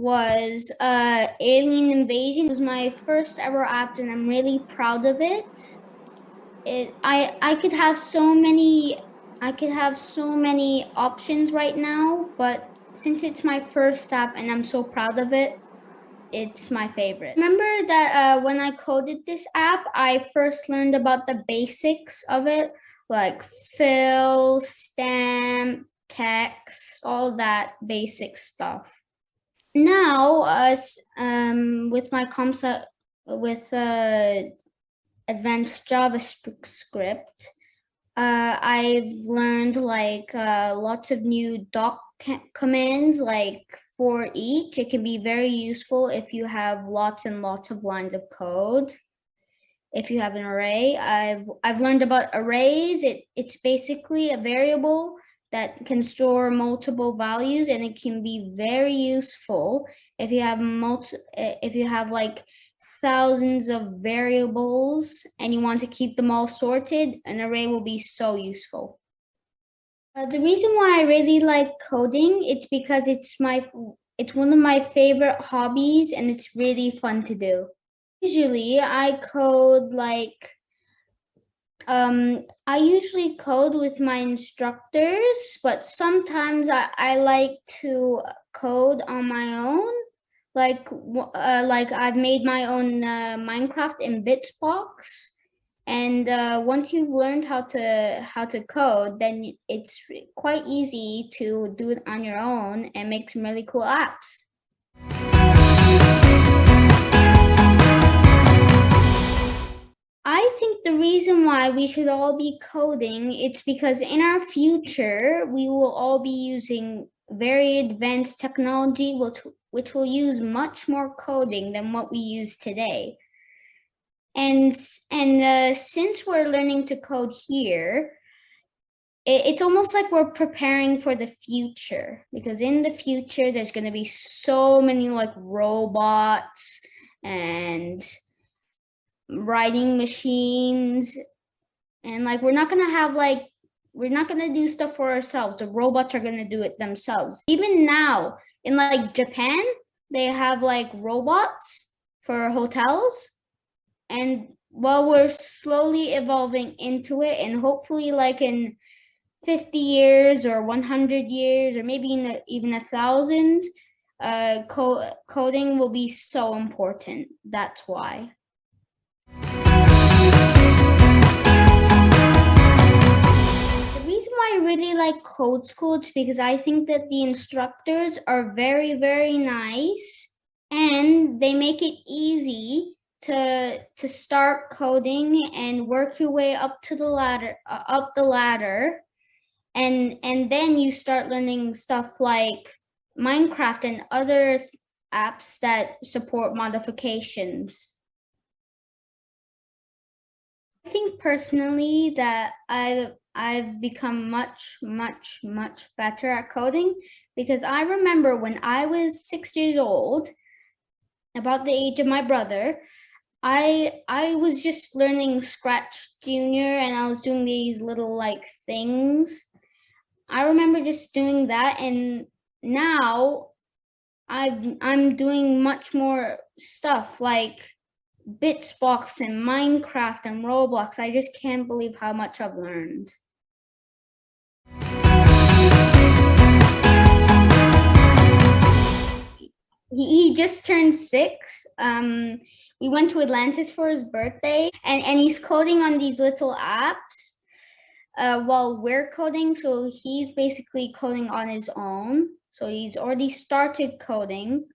was Alien Invasion. It was my first ever app, and I'm really proud of it. I could have so many options right now, but since it's my first app and I'm so proud of it, it's my favorite. Remember that when I coded this app, I first learned about the basics of it, like fill, stamp, text, all that basic stuff. Now, with my concept with advanced JavaScript, I've learned like lots of new doc commands, like for each. It can be very useful if you have lots and lots of lines of code. If you have an array, I've learned about arrays. It's basically a variable that can store multiple values, and it can be very useful if you have like thousands of variables and you want to keep them all sorted. An array will be so useful. The reason why I really like coding, it's because it's one of my favorite hobbies, and it's really fun to do. Usually I code like I usually code with my instructors, but sometimes I like to code on my own. Like I've made my own Minecraft in Bitsbox, and once you've learned how to code, then it's quite easy to do it on your own and make some really cool apps. I think the reason why we should all be coding, it's because in our future, we will all be using very advanced technology, which will use much more coding than what we use today. And since we're learning to code here, it's almost like we're preparing for the future, because in the future, there's going to be so many like robots and writing machines, and like we're not gonna do stuff for ourselves. The robots are gonna do it themselves. Even now in like Japan, they have like robots for hotels, and while we're slowly evolving into it, and hopefully like in 50 years or 100 years or maybe even 1,000, coding will be so important. That's why. The reason why I really like Code School is because I think that the instructors are very, very nice, and they make it easy to start coding and work your way up the ladder, and then you start learning stuff like Minecraft and other apps that support modifications. I think personally that I've become much better at coding, because I remember when I was 6 years old, about the age of my brother, I was just learning Scratch Junior, and I was doing these little like things. I remember just doing that, and now I'm doing much more stuff like Bitsbox and Minecraft and Roblox. I just can't believe how much I've learned. He just turned 6. We went to Atlantis for his birthday, and he's coding on these little apps while we're coding. So he's basically coding on his own. So he's already started coding.